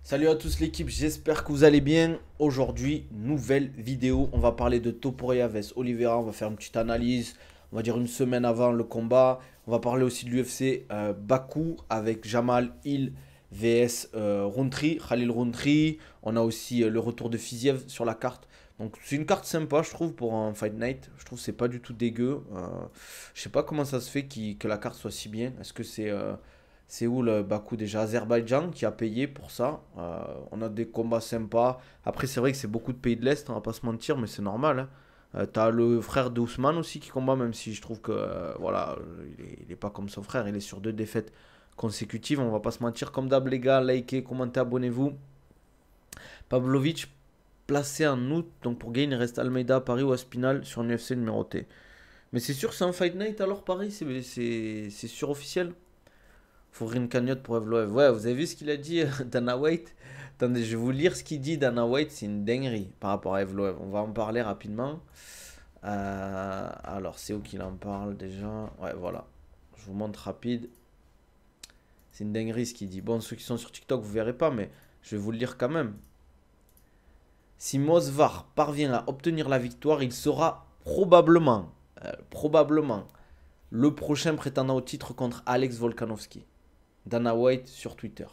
Salut à tous l'équipe, j'espère que vous allez bien. Aujourd'hui, nouvelle vidéo. On va parler de Topuria vs Oliveira. On va faire une petite analyse. On va dire une semaine avant le combat. On va parler aussi de l'UFC Bakou avec Jamal Hill vs Rountree, Khalil Rountree. On a aussi le retour de Fiziev sur la carte. Donc c'est une carte sympa, je trouve, pour un Fight Night. Je trouve que c'est pas du tout dégueu. Je sais pas comment ça se fait que la carte soit si bien. Est-ce que c'est où le Bakou déjà? Azerbaïdjan qui a payé pour ça. On a des combats sympas. Après, c'est vrai que c'est beaucoup de pays de l'Est, on va pas se mentir, mais c'est normal, hein. T'as le frère d'Ousmane aussi qui combat, même si je trouve que voilà, il est pas comme son frère, il est sur deux défaites consécutives, on va pas se mentir. Comme d'hab, les gars, likez, commentez, abonnez-vous. Pavlovic placé en août, donc pour gagner, il reste Almeida à Paris ou Aspinal sur un UFC numéroté. Mais c'est sûr que c'est un Fight Night alors Paris, c'est sûr officiel. Faut une cagnotte pour Evloev. Ouais, vous avez vu ce qu'il a dit, Dana White? Attendez, je vais vous lire ce qu'il dit, Dana White. C'est une dinguerie par rapport à Evloev. On va en parler rapidement. Alors, c'est où qu'il en parle déjà? Ouais, voilà. Je vous montre rapide. C'est une dinguerie ce qu'il dit. Bon, ceux qui sont sur TikTok, vous verrez pas, mais je vais vous le lire quand même. Si Mosvar parvient à obtenir la victoire, il sera probablement le prochain prétendant au titre contre Alex Volkanovski. Dana White sur Twitter.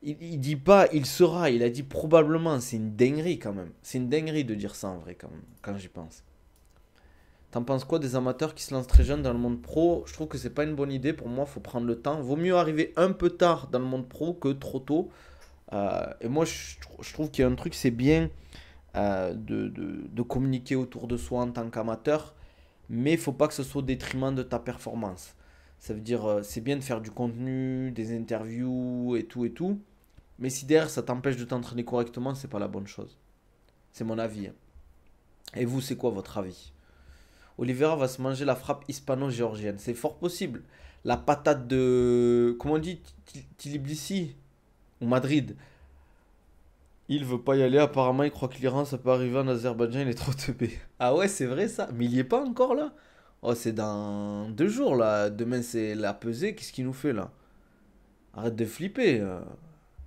Il dit pas il sera, il a dit probablement. C'est une dinguerie quand même. C'est une dinguerie de dire ça en vrai quand même, quand j'y pense. T'en penses quoi des amateurs qui se lancent très jeunes dans le monde pro? Je trouve que c'est pas une bonne idée. Pour moi, il faut prendre le temps. Vaut mieux arriver un peu tard dans le monde pro que trop tôt. Et moi, je trouve qu'il y a un truc, c'est bien de communiquer autour de soi en tant qu'amateur, mais il faut pas que ce soit au détriment de ta performance. Ça veut dire, c'est bien de faire du contenu, des interviews et tout. Mais si derrière ça t'empêche de t'entraîner correctement, c'est pas la bonne chose. C'est mon avis, hein. Et vous, c'est quoi votre avis? Oliveira va se manger la frappe hispano-géorgienne. C'est fort possible. La patate de. Comment on dit? Tbilisi ou Madrid. Il veut pas y aller, apparemment, il croit que l'Iran, ça peut arriver en Azerbaïdjan, il est trop teubé. Ah ouais, c'est vrai ça. Mais il y est pas encore là? Oh, c'est dans 2 jours là. Demain, c'est la pesée. Qu'est-ce qu'il nous fait là? Arrête de flipper.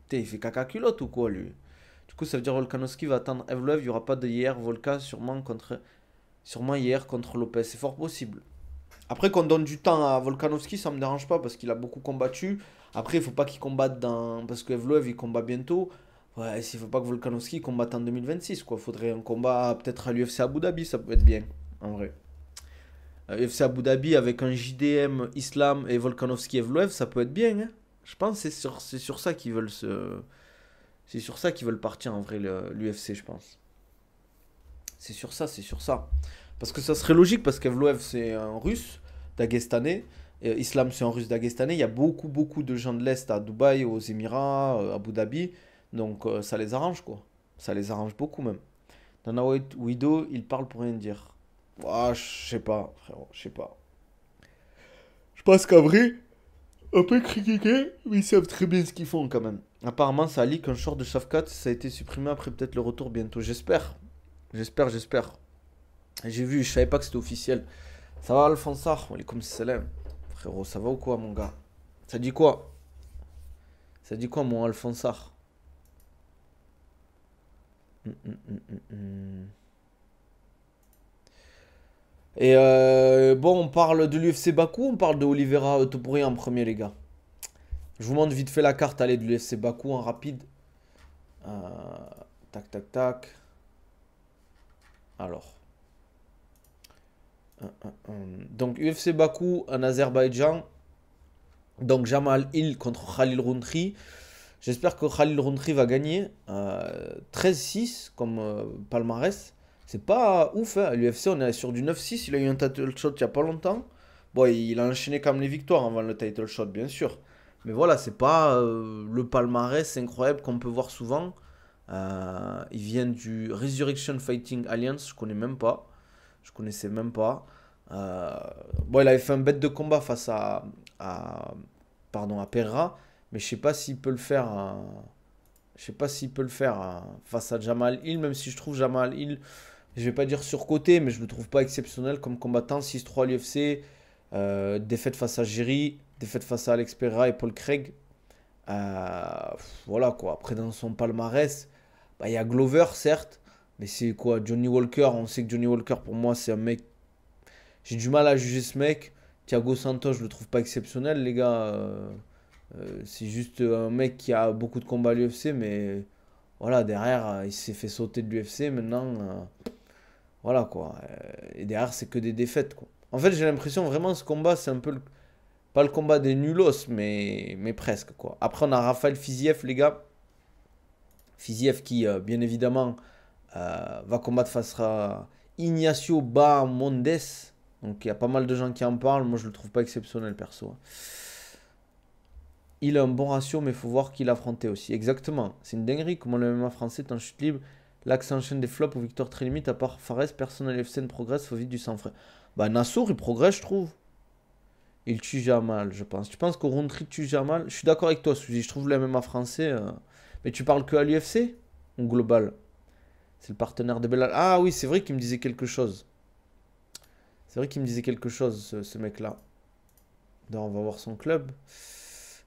Putain, il fait caca culotte ou quoi lui? Du coup, ça veut dire Volkanovski va attendre Evloev. Il n'y aura pas de hier. Volka sûrement hier contre Lopez. C'est fort possible. Après qu'on donne du temps à Volkanovski, ça me dérange pas parce qu'il a beaucoup combattu. Après, il faut pas qu'il combatte dans. Parce que Evloev il combat bientôt. Ouais, s'il faut pas que Volkanovski combatte en 2026, quoi. Faudrait un combat peut-être à l'UFC Abu Dhabi, ça peut être bien, en vrai. UFC Abu Dhabi avec un JDM Islam et Volkanovski Evloev, ça peut être bien, hein. Je pense que c'est sur ça qu'ils veulent se. C'est sur ça qu'ils veulent partir en vrai l'UFC, je pense. C'est sur ça, c'est sur ça. Parce que ça serait logique, parce qu'Evloev c'est un russe dagestanais, et Islam c'est un russe dagestanais. Il y a beaucoup, beaucoup de gens de l'Est à Dubaï, aux Émirats, Abu Dhabi. Donc ça les arrange, quoi. Ça les arrange beaucoup même. Dana White Widow, il parle pour rien dire. Ah, je sais pas, frérot, je sais pas. Je pense qu'en vrai, on peut critiquer, mais ils savent très bien ce qu'ils font quand même. Apparemment, ça lit qu'un short de Shafkat, ça a été supprimé après peut-être le retour bientôt. J'espère. J'espère. J'ai vu, je savais pas que c'était officiel. Ça va, Alphonsar? Walaikum salam. Frérot, ça va ou quoi, mon gars? Ça dit quoi? Ça dit quoi, mon Alphonsar? Et bon, on parle de l'UFC Bakou, on parle de Oliveira Topuria en premier, les gars. Je vous montre vite fait la carte, allez, de l'UFC Bakou en rapide. Euh, tac, tac, tac. Alors. Donc, UFC Bakou en Azerbaïdjan. Donc, Jamal Hill contre Khalil Rountree. J'espère que Khalil Rountree va gagner. 13-6 comme palmarès. C'est pas ouf, hein. À l'UFC, on est sur du 9-6. Il a eu un title shot il y a pas longtemps. Bon, il a enchaîné quand même les victoires avant le title shot, bien sûr. Mais voilà, c'est pas le palmarès incroyable qu'on peut voir souvent. Il vient du Resurrection Fighting Alliance, je connais même pas. Je connaissais même pas. Euh, bon, il avait fait un bête de combat face à, pardon, à Pereira, mais je sais pas s'il peut le faire. Je sais pas s'il peut le faire face à Jamal Hill, même si je trouve Jamal Hill, je vais pas dire surcoté, mais je le trouve pas exceptionnel comme combattant. 6-3 à l'UFC, défaite face à Jiri, défaite face à Alex Pereira et Paul Craig. Voilà quoi. Après, dans son palmarès, bah, il y a Glover, certes. Mais c'est quoi? Johnny Walker. On sait que Johnny Walker, pour moi, c'est un mec. J'ai du mal à juger ce mec. Thiago Santos, je le trouve pas exceptionnel, les gars. C'est juste un mec qui a beaucoup de combats à l'UFC, mais voilà, derrière, il s'est fait sauter de l'UFC. Maintenant, voilà quoi. Et derrière, c'est que des défaites, quoi. En fait, j'ai l'impression vraiment ce combat, c'est un peu pas le combat des nulos, mais presque quoi. Après, on a Rafael Fiziev, les gars. Fiziev qui, bien évidemment, va combattre face à Ignacio Bahamondes. Donc, il y a pas mal de gens qui en parlent. Moi, je le trouve pas exceptionnel, perso. Il a un bon ratio, mais il faut voir qui l'affrontait aussi. Exactement. C'est une dinguerie comment le MMA français est en chute libre. Là que ça enchaîne des flops aux victoires très limites. À part Fares, personne à l'UFC ne progresse. Faut vite du sang frais. Bah, Nassour, il progresse, je trouve. Il tue Jamal, je pense. Tu penses qu'au Roundtree tue Jamal? Je suis d'accord avec toi, Suzy. Je trouve le MMA français. Mais tu parles que à l'UFC ou global? C'est le partenaire de Belal. Ah oui, c'est vrai qu'il me disait quelque chose. C'est vrai qu'il me disait quelque chose, ce mec-là. D'ailleurs, on va voir son club.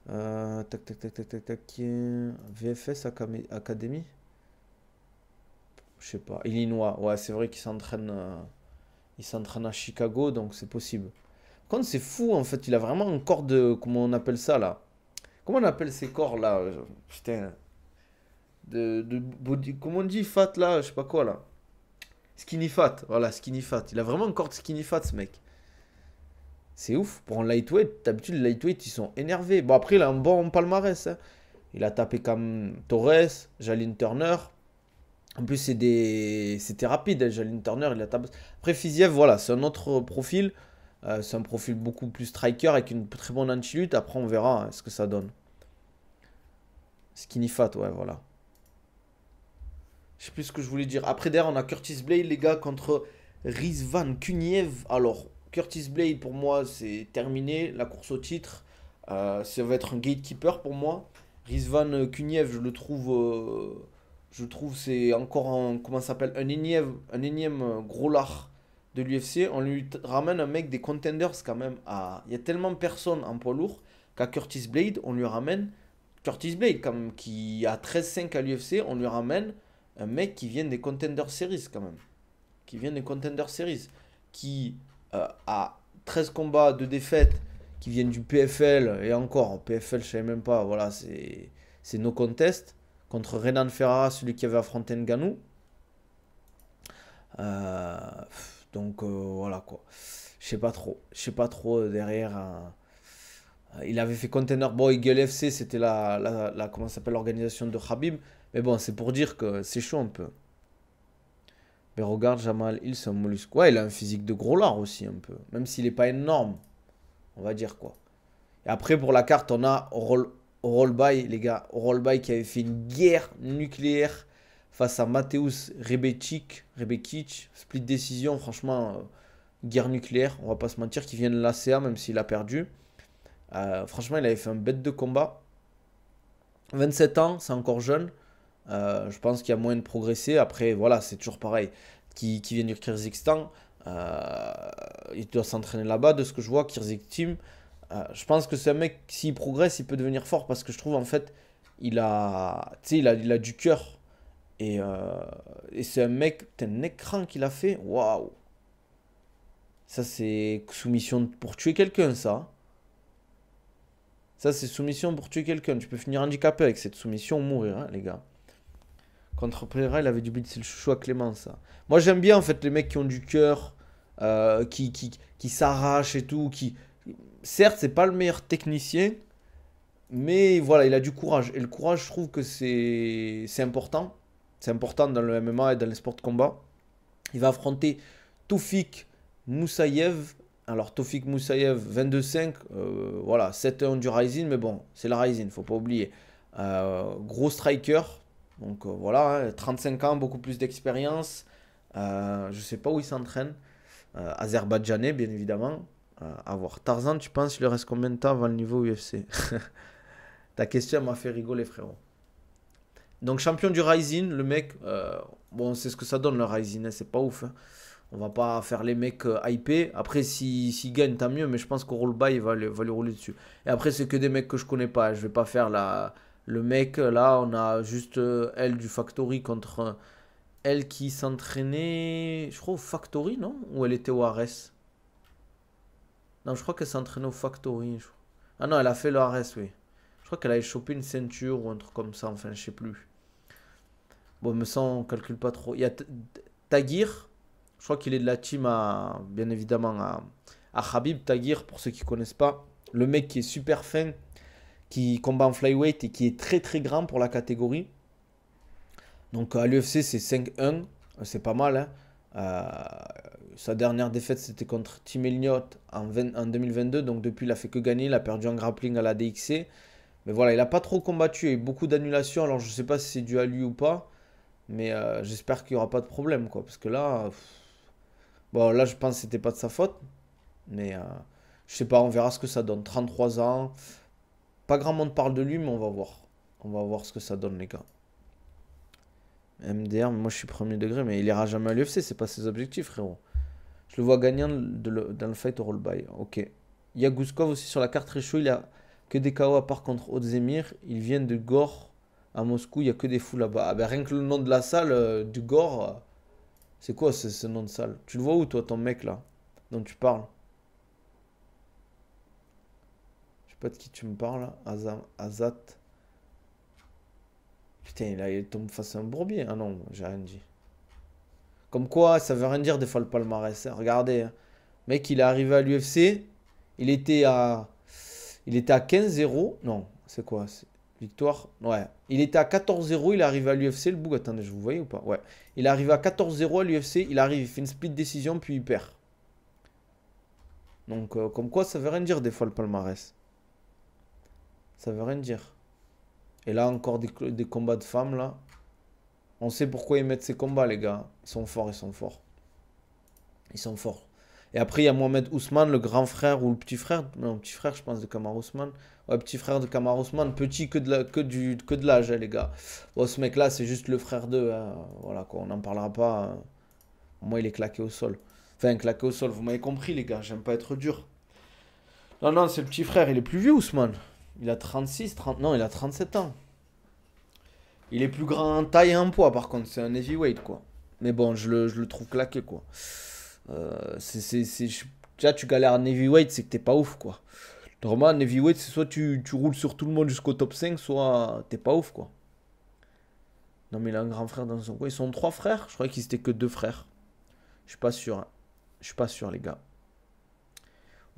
Tac, tac, tac, tac, tac, tac. VFS Academy? Je sais pas. Illinois. Ouais, c'est vrai il s'entraîne à Chicago, donc c'est possible. Par contre, c'est fou, en fait. Il a vraiment un corps de... Comment on appelle ça, là? Comment on appelle ces corps, là? Putain. De body... Comment on dit fat, là? Je sais pas quoi, là. Skinny fat. Voilà, skinny fat. Il a vraiment un corps de skinny fat, ce mec. C'est ouf. Pour un lightweight, d'habitude, les lightweight, ils sont énervés. Bon, après, il a un bon palmarès, hein. Il a tapé comme Torres, Jalin Turner. En plus, c'était rapide, hein, Jalin Turner. Il a tapé... Après, Fiziev, voilà, c'est un autre profil. C'est un profil beaucoup plus striker avec une très bonne anti-lutte. Après, on verra, hein, ce que ça donne. Skinny fat, ouais, voilà. Je sais plus ce que je voulais dire. Après, derrière, on a Curtis Blade, les gars, contre Rizvan Kuniev. Alors, Curtis Blade, pour moi, c'est terminé. La course au titre, ça va être un gatekeeper pour moi. Rizvan Kuniev, je trouve c'est encore un, comment ça s'appelle, un énième gros lard de l'UFC. On lui ramène un mec des contenders quand même. Il y a tellement de personnes en poids lourd qu'à Curtis Blade, on lui ramène Curtis Blade quand même, qui a 13-5 à l'UFC, on lui ramène un mec qui vient des Contender Series quand même. Qui vient des Contender Series. Qui a 13 combats de défaites, qui viennent du PFL, et encore, PFL je savais même pas, voilà, c'est no contest. Contre Renan Ferrara, celui qui avait affronté Ngannou. Euh, donc voilà quoi. Je sais pas trop. Je sais pas trop derrière. Il avait fait Contender Boy Eagle FC, c'était comment ça s'appelle, l'organisation de Khabib. Mais bon, c'est pour dire que c'est chaud un peu. Mais regarde, Jamal Hill, c'est un mollusque. Ouais, il a un physique de gros lard aussi un peu. Même s'il n'est pas énorme, on va dire quoi. Et après, pour la carte, on a Rollby, les gars. Rollby qui avait fait une guerre nucléaire face à Mateusz Rebekic. Split décision, franchement, guerre nucléaire, on va pas se mentir, qui vient de l'ACA, même s'il a perdu. Franchement, il avait fait un bête de combat. 27 ans, c'est encore jeune. Je pense qu'il y a moyen de progresser. Après, voilà, c'est toujours pareil. Qui vient du Kyrgyzstan. Il doit s'entraîner là-bas, de ce que je vois, Kyrgyz Team. Je pense que c'est un mec, s'il progresse, il peut devenir fort. Parce que je trouve, en fait, il a du cœur. Et c'est un mec, un écran qu'il a fait. Waouh! Ça, c'est soumission pour tuer quelqu'un, ça. Ça, c'est soumission pour tuer quelqu'un. Tu peux finir handicapé avec cette soumission ou mourir, hein, les gars. Contre Pereira, il avait du beat, c'est le chouchou à Clément, ça. Moi, j'aime bien, en fait, les mecs qui ont du cœur, qui s'arrachent et tout. Certes, c'est pas le meilleur technicien, mais voilà, il a du courage. Et le courage, je trouve que c'est important. C'est important dans le MMA et dans les sports de combat. Il va affronter Toufik Moussaïev. Alors, Toufik Moussaïev, 22-5. Voilà, 7-1 du Rising. Mais bon, c'est le Rising, faut pas oublier. Gros striker. Donc voilà, hein, 35 ans, beaucoup plus d'expérience. Je sais pas où il s'entraîne. Azerbaïdjanais, bien évidemment. À voir. Tarzan, tu penses qu'il lui reste combien de temps avant le niveau UFC? Ta question m'a fait rigoler, frérot. Donc, champion du Rising, le mec, bon, c'est ce que ça donne le Rising, hein, c'est pas ouf, hein. On va pas faire les mecs hypés. Après, s'il gagne, tant mieux. Mais je pense qu'au roll-by, il va lui rouler dessus. Et après, c'est que des mecs que je connais pas. Je vais pas faire le mec. Là, on a juste elle du Factory contre elle qui s'entraînait, je crois, au Factory, non? Ou elle était au RS? Non, je crois qu'elle s'entraînait au Factory. Ah non, elle a fait le RS, oui. Je crois qu'elle avait chopé une ceinture ou un truc comme ça. Enfin, je sais plus. Bon, mais ça, on calcule pas trop. Il y a Tagir. Je crois qu'il est de la team bien évidemment, à Khabib. Tagir, pour ceux qui connaissent pas. Le mec qui est super fin, qui combat en flyweight et qui est très très grand pour la catégorie. Donc à l'UFC, c'est 5-1. C'est pas mal, hein. Sa dernière défaite, c'était contre Tim Elliott en 2022. Donc depuis, il a fait que gagner. Il a perdu en grappling à la DXC. Mais voilà, il a pas trop combattu. Il y a eu beaucoup d'annulations. Alors je sais pas si c'est dû à lui ou pas. Mais j'espère qu'il n'y aura pas de problème, quoi. Parce que là, bon, là, je pense que c'était pas de sa faute. Mais je sais pas, on verra ce que ça donne. 33 ans. Pas grand monde parle de lui, mais on va voir. On va voir ce que ça donne, les gars. MDR, moi je suis premier degré, mais il ira jamais à l'UFC, c'est pas ses objectifs, frérot. Je le vois gagnant dans le fight au roll-by. Ok. Il y a Gouskov aussi sur la carte très chaud. Il a que des KO à part contre Ozdemir. Ils viennent de Gore à Moscou. Il y a que des fous là-bas. Ah ben, rien que le nom de la salle du Gore, c'est quoi ce nom de salle? Tu le vois où, toi, ton mec là, dont tu parles? Je sais pas de qui tu me parles là. Azat. Putain, il tombe face à un bourbier. Ah non, j'ai rien dit. Comme quoi, ça veut rien dire des fois le palmarès, hein. Regardez, hein. Mec, il est arrivé à l'UFC. Il était à, il était à 15-0. Non, c'est quoi? Victoire? Ouais. Il était à 14-0. Il est arrivé à l'UFC. Le bouc, attendez, je vous voyais ou pas? Ouais. Il est arrivé à 14-0 à l'UFC. Il arrive, il fait une split décision, puis il perd. Donc, comme quoi, ça veut rien dire des fois le palmarès. Ça veut rien dire. Et là, encore des combats de femmes, là. On sait pourquoi ils mettent ces combats, les gars. Ils sont forts, ils sont forts. Ils sont forts. Et après, il y a Mohamed Ousmane, le grand frère ou le petit frère. Non, petit frère, je pense, de Kamaru Ousmane. Ouais, petit frère de Kamaru Ousmane. Petit que de l'âge, hein, les gars. Bon, ce mec-là, c'est juste le frère d'eux, hein. Voilà, quoi. On n'en parlera pas, hein. Moi, il est claqué au sol. Enfin, claqué au sol. Vous m'avez compris, les gars. J'aime pas être dur. Non, non, c'est le petit frère. Il est plus vieux, Ousmane. Il a 36, 30... Non, il a 37 ans. Il est plus grand en taille et en poids, par contre. C'est un heavyweight, quoi. Mais bon, je le trouve claqué, quoi. Déjà, tu galères en heavyweight, c'est que t'es pas ouf, quoi. Normalement, en heavyweight, c'est soit tu roules sur tout le monde jusqu'au top 5, soit t'es pas ouf, quoi. Non, mais il a un grand frère dans son coin. Ils sont trois frères. Je croyais qu'ils étaient que deux frères. Je suis pas sûr, hein. Je suis pas sûr, les gars.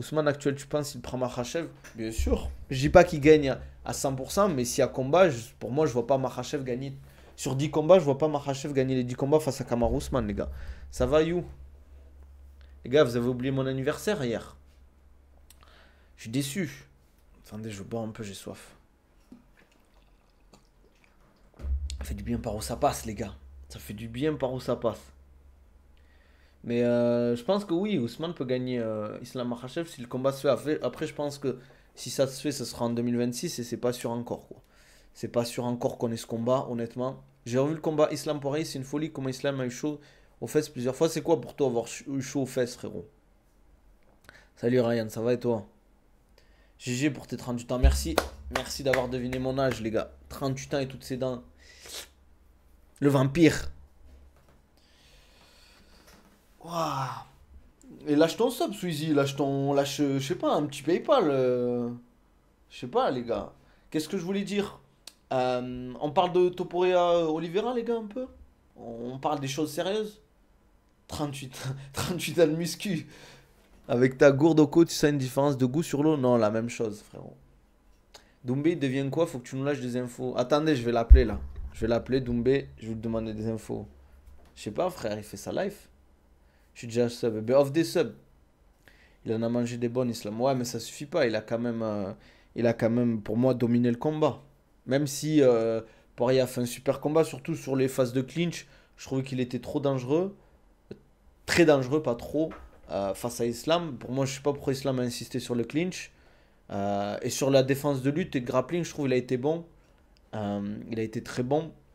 Ousmane actuel, tu penses qu'il prend Makhachev? Bien sûr. Je dis pas qu'il gagne à 100%, mais s'il y a combat, pour moi, je vois pas Makhachev gagner. Sur 10 combats, je vois pas Makhachev gagner les 10 combats face à Kamaru Ousmane, les gars. Ça va, you? Les gars, vous avez oublié mon anniversaire hier. Je suis déçu. Attendez, je bois un peu, j'ai soif. Ça fait du bien par où ça passe, les gars. Ça fait du bien par où ça passe. Mais je pense que oui, Ousmane peut gagner Islam Makhachev si le combat se fait. Après, je pense que si ça se fait, ce sera en 2026 et c'est pas sûr encore, quoi. C'est pas sûr encore qu'on ait ce combat, honnêtement. J'ai revu le combat Islam Poirier, c'est une folie comment Islam a eu chaud aux fesses plusieurs fois. C'est quoi pour toi avoir eu chaud aux fesses, frérot? Salut Ryan, ça va et toi? GG pour tes 38 ans, merci. Merci d'avoir deviné mon âge, les gars. 38 ans et toutes ses dents. Le vampire. Waouh. Et lâche ton sub, Sweezy. Lâche, je sais pas, un petit PayPal. Je sais pas, les gars. Qu'est-ce que je voulais dire? On parle de Topuria Oliveira, les gars, un peu? On parle des choses sérieuses? 38, 38 ans de muscu. Avec ta gourde au cou, tu sens une différence de goût sur l'eau? Non, la même chose, frérot. Doumbé, il devient quoi? Faut que tu nous lâches des infos. Attendez, je vais l'appeler là. Je vais l'appeler, Doumbé. Je vais lui demander des infos. Je sais pas, frère, il fait sa life. Je suis déjà sub. Ben, off des subs. Il en a mangé des bonnes, Islam. Ouais, mais ça suffit pas. Il a quand même, pour moi, dominé le combat. Même si Poirier a fait un super combat, surtout sur les phases de clinch, je trouvais qu'il était trop dangereux. Très dangereux, pas trop, face à Islam. Pour moi, je sais pas pourquoi Islam a insisté sur le clinch. Et sur la défense de lutte et de grappling, je trouve qu'il a été bon. Il a été très bon.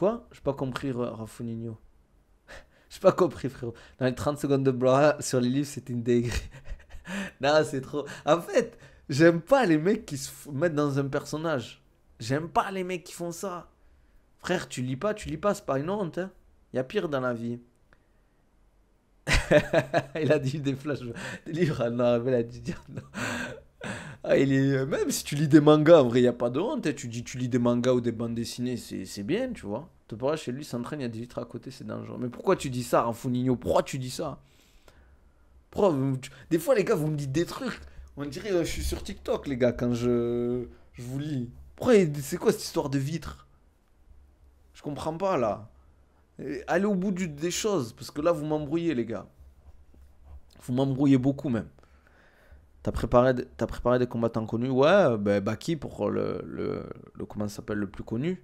Quoi? J'ai pas compris, Rafoninho. J'ai pas compris, frérot. Dans les 30 secondes de blanc sur les livres, c'était une dinguerie. Non, c'est trop. En fait, j'aime pas les mecs qui mettent dans un personnage. J'aime pas les mecs qui font ça. Frère, tu lis pas, c'est pas une honte. Hein. Y a pire dans la vie. Il a dit des flashs, des livres. Ah non, il a dit dire non. Ah, même si tu lis des mangas, en vrai, y a pas de honte. Hein. Tu dis tu lis des mangas ou des bandes dessinées, c'est bien, tu vois. Te pourras chez lui, il s'entraîne, il y a des vitres à côté, c'est dangereux. Mais pourquoi tu dis ça, Rafoninho? Pourquoi tu dis ça? Des fois, les gars, vous me dites des trucs. On dirait je suis sur TikTok, les gars, quand je vous lis. Pourquoi c'est quoi cette histoire de vitre? Je comprends pas, là. Allez au bout des choses, parce que là, vous m'embrouillez, les gars. Vous m'embrouillez beaucoup, même. T'as préparé des combattants connus? Ouais, ben, Baki pour comment ça s'appelle, le plus connu.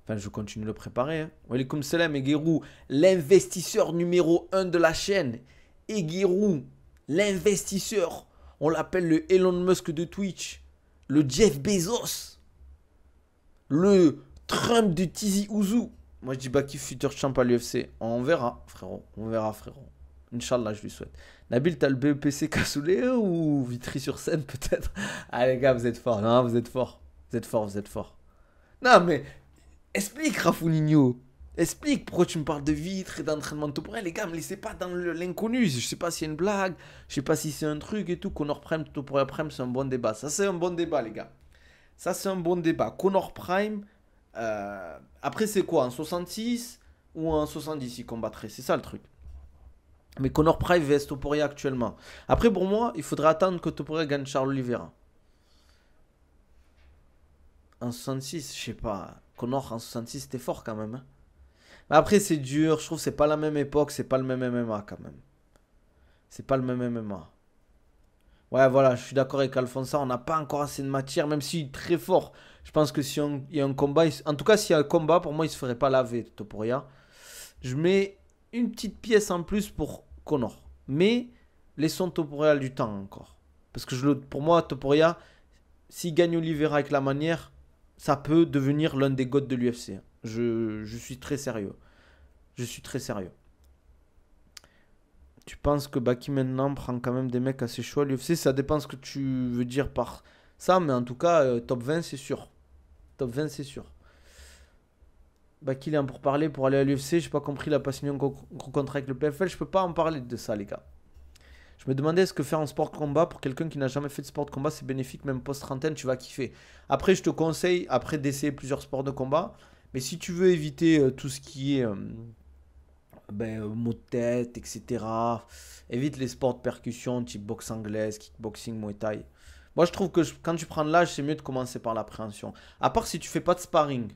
Enfin, je continue de le préparer. Hein. Walaikum salam, Egirou, l'investisseur numéro un de la chaîne. Egirou, l'investisseur. On l'appelle le Elon Musk de Twitch. Le Jeff Bezos. Le Trump de Tizi Ouzou. Moi, je dis Baki, futur champ à l'UFC. On verra, frérot. On verra, frérot. Inch'Allah, je lui souhaite. Nabil, t'as le BEPC Cassoulet ou Vitry-sur-Seine, peut-être? Ah, les gars, vous êtes forts. Non, vous êtes forts. Vous êtes forts, vous êtes forts. Non, mais explique, Rafoninho. Explique pourquoi tu me parles de vitres et d'entraînement temporel. Les gars, me laissez pas dans l'inconnu. Je sais pas si c'est une blague. Je sais pas si c'est un truc et tout. Connor Prime, Topuria Prime, c'est un bon débat. Ça, c'est un bon débat, les gars. Ça, c'est un bon débat. Connor Prime. Après, c'est quoi? En 66 ou en 70 il combattrait? C'est ça le truc. Mais Connor Prime vs Topuria actuellement. Après, pour moi, il faudrait attendre que Topuria gagne Charles Oliveira. En 66, je sais pas. Connor en 66, c'était fort quand même. Hein. Mais après, c'est dur. Je trouve que c'est pas la même époque. C'est pas le même MMA quand même. C'est pas le même MMA. Ouais, voilà, je suis d'accord avec Alfonso. On n'a pas encore assez de matière, même s'il est très fort. Je pense que si il y a un combat, en tout cas, s'il y a un combat, pour moi, il se ferait pas laver, Topuria. Je mets une petite pièce en plus pour Connor. Mais laissons Topuria du temps encore. Parce que pour moi, Topuria, s'il gagne Oliveira avec la manière, ça peut devenir l'un des goats de l'UFC. Je suis très sérieux. Je suis très sérieux. Tu penses que Baki maintenant prend quand même des mecs assez chauds à l'UFC? Ça dépend ce que tu veux dire par ça, mais en tout cas, top 20, c'est sûr. Top 20, c'est sûr. Baki, il est en pour parler pour aller à l'UFC. J'ai pas compris, il a pas signé un gros contrat avec le PFL. Je peux pas en parler de ça, les gars. Je me demandais est-ce que faire un sport de combat pour quelqu'un qui n'a jamais fait de sport de combat, c'est bénéfique, même post-trentaine, tu vas kiffer. Après, je te conseille, après d'essayer plusieurs sports de combat, mais si tu veux éviter tout ce qui est maux de tête, etc., évite les sports de percussion, type boxe anglaise, kickboxing, muay thai. Moi, je trouve que quand tu prends de l'âge, c'est mieux de commencer par l'appréhension. À part si tu fais pas de sparring.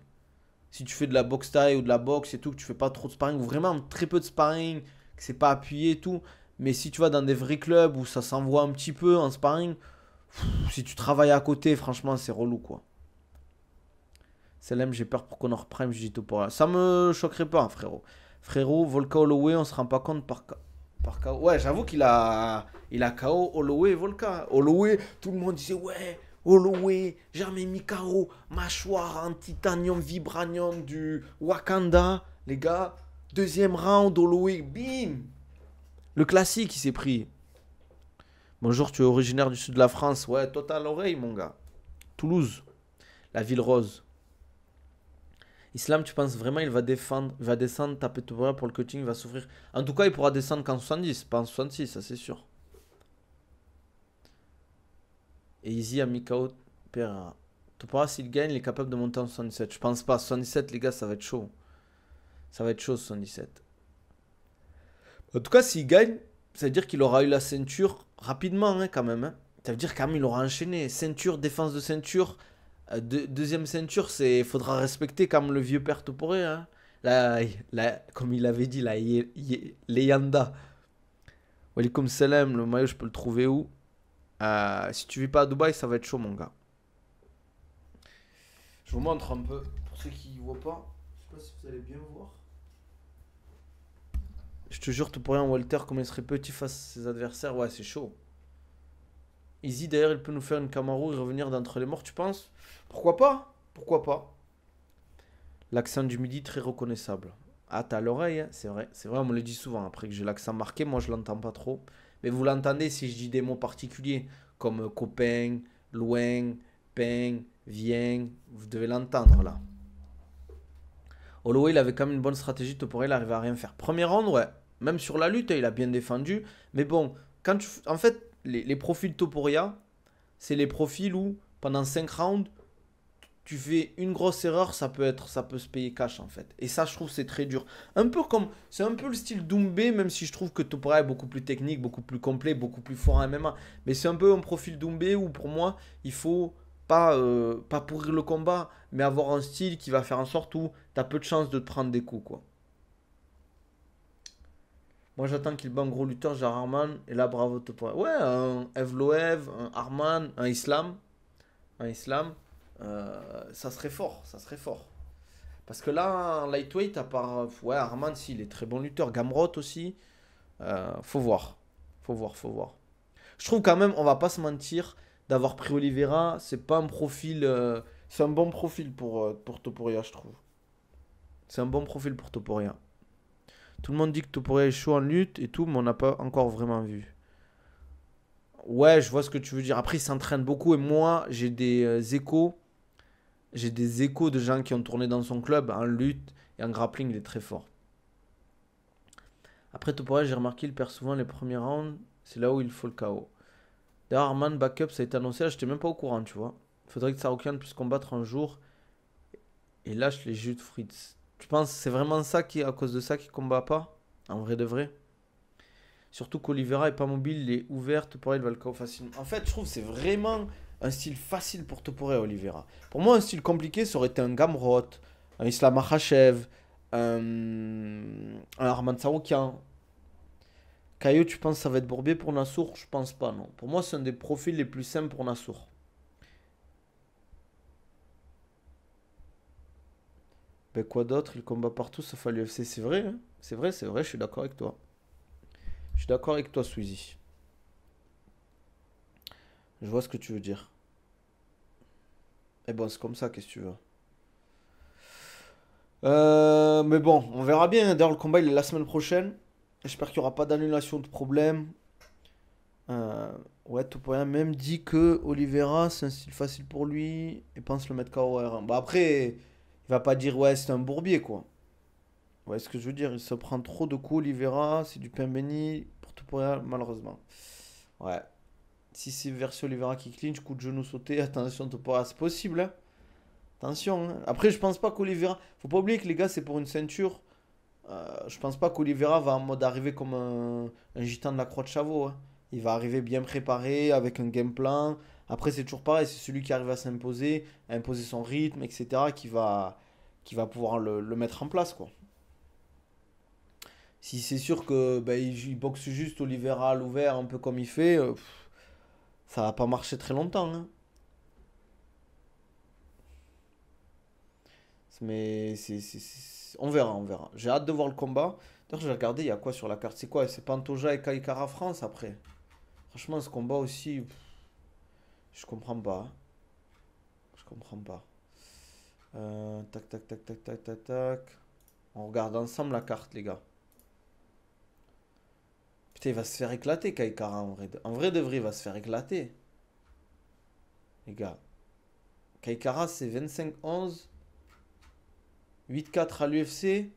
Si tu fais de la boxe thaï ou de la boxe et tout, que tu fais pas trop de sparring, ou vraiment très peu de sparring, que c'est pas appuyé et tout. Mais si tu vas dans des vrais clubs où ça s'envoie un petit peu en sparring, si tu travailles à côté, franchement, c'est relou quoi. Selem, j'ai peur pour Connor Prime, je dis tout pour là. Ça me choquerait pas, frérot. Frérot, Volka Holloway, on se rend pas compte par KO. Ouais, j'avoue il a KO Holloway et Volka. Holloway, tout le monde disait ouais, Holloway, jamais mis KO, mâchoire en titanium, vibranium du Wakanda. Les gars, deuxième round, Holloway, bim. Le classique, il s'est pris. Bonjour, tu es originaire du sud de la France. Ouais, total oreille, mon gars. Toulouse, la ville rose. Islam, tu penses vraiment il va descendre, taper tout pour le coaching, il va souffrir. En tout cas, il pourra descendre qu'en 70, pas en 66, ça c'est sûr. Et Easy a mis KO Pereira. Topora, s'il gagne, il est capable de monter en 77. Je pense pas. 77, les gars, ça va être chaud. Ça va être chaud, 77. En tout cas, s'il gagne, ça veut dire qu'il aura eu la ceinture rapidement, hein, quand même. Hein. Ça veut dire quand même il aura enchaîné. Ceinture, défense de ceinture. Deuxième ceinture, il faudra respecter comme le vieux père Toporé. Hein. Comme il avait dit, la Leyanda. Walaikum salam, le maillot, je peux le trouver où? Si tu vis pas à Dubaï, ça va être chaud, mon gars. Je vous montre un peu, pour ceux qui ne voient pas. Je sais pas si vous allez bien voir. Je te jure, Toporé en Walter, comme il serait petit face à ses adversaires, ouais, c'est chaud. Easy, d'ailleurs, il peut nous faire une Kamaru et revenir d'entre les morts, tu penses? Pourquoi pas? Pourquoi pas? L'accent du midi très reconnaissable. Ah, t'as l'oreille, hein, c'est vrai, on me le dit souvent. Après que j'ai l'accent marqué, moi je l'entends pas trop. Mais vous l'entendez si je dis des mots particuliers, comme copain, loin, pain, viens. Vous devez l'entendre là. Holloway, il avait quand même une bonne stratégie. Toporel, il arrivait à rien faire. Premier round, ouais. Même sur la lutte, il a bien défendu. Mais bon, en fait, les profils Topuria, c'est les profils où, pendant 5 rounds, tu fais une grosse erreur, ça peut se payer cash en fait. Et ça, je trouve, c'est très dur. C'est un peu le style Doumbé, même si je trouve que Topuria est beaucoup plus technique, beaucoup plus complet, beaucoup plus fort en MMA. Mais c'est un peu un profil Doumbé où, pour moi, il faut pas pourrir le combat, mais avoir un style qui va faire en sorte où tu as peu de chances de te prendre des coups, quoi. Moi, j'attends qu'il bat un gros lutteur, genre Arman, et là, bravo Topuria. Ouais, un Evloev, un Arman, un Islam. Un Islam. Ça serait fort, ça serait fort. Parce que là, en lightweight, à part. Ouais, Arman, si, il est très bon lutteur. Gamrot aussi. Faut voir. Faut voir, faut voir. Je trouve quand même, on va pas se mentir, d'avoir pris Oliveira, c'est pas un profil. C'est un bon profil pour Topuria, je trouve. C'est un bon profil pour Topuria. Tout le monde dit que Topuria est chaud en lutte et tout, mais on n'a pas encore vraiment vu. Ouais, je vois ce que tu veux dire. Après, il s'entraîne beaucoup et moi, j'ai des échos. J'ai des échos de gens qui ont tourné dans son club en lutte et en grappling, il est très fort. Après Topuria, j'ai remarqué, il perd souvent les premiers rounds. C'est là où il faut le KO. D'ailleurs, Arman Backup, ça a été annoncé, là, j'étais même pas au courant, tu vois. Il faudrait que Saroukian puisse combattre un jour et lâche les jus de Fritz. Tu penses que c'est vraiment ça qui est à cause de ça qu'il combat pas? En vrai de vrai. Surtout qu'Olivera est pas mobile, il est ouvert, Topuria il va le KO facilement. En fait, je trouve que c'est vraiment un style facile pour Topuria Olivera. Pour moi, un style compliqué, ça aurait été un Gamrot, un Islam Makhachev, un Arman Saroukian. Caillou, tu penses que ça va être Bourbier pour Nassour? Je pense pas, non. Pour moi, c'est un des profils les plus simples pour Nassour. Ben quoi d'autre? Il combat partout sauf à l'UFC, c'est vrai, hein. C'est vrai, je suis d'accord avec toi. Je suis d'accord avec toi, Sweezy. Je vois ce que tu veux dire. Et bon, c'est comme ça, qu'est-ce que tu veux. Mais bon, on verra bien. D'ailleurs, le combat, il est la semaine prochaine. J'espère qu'il n'y aura pas d'annulation de problème. Euh, ouais, Topuria même dit que Oliveira, c'est un style facile pour lui et pense le mettre KO R1. Bah après, il va pas dire ouais, c'est un bourbier, quoi. Ouais, ce que je veux dire, il se prend trop de coups, Oliveira, c'est du pain béni pour Topuria, malheureusement. Ouais. Si c'est version Oliveira qui clinche, coup de genou sauté, attention, Topuria, c'est possible, hein. Attention, hein. Après, je pense pas qu'Oliveira. Faut pas oublier que les gars, c'est pour une ceinture. Je pense pas qu'Oliveira va en mode arriver comme un gitan de la Croix de Chavaux, hein. Il va arriver bien préparé, avec un game plan. Après, c'est toujours pareil, c'est celui qui arrive à s'imposer, à imposer son rythme, etc., qui va pouvoir le mettre en place, quoi. Si c'est sûr que bah, il boxe juste Oliveira à l'ouvert, un peu comme il fait, ça va pas marcher très longtemps, hein. Mais on verra, on verra. J'ai hâte de voir le combat. D'ailleurs, j'ai regardé, il y a quoi sur la carte? C'est quoi? C'est Pantoja et Kaikara France après. Franchement, ce combat aussi, je comprends pas, hein. Je comprends pas. Tac, tac, tac, tac, tac, tac, tac. On regarde ensemble la carte, les gars. Putain, il va se faire éclater, Kaikara, en vrai. En vrai de vrai, il va se faire éclater. Les gars. Kaikara, c'est 25-11. 8-4 à l'UFC.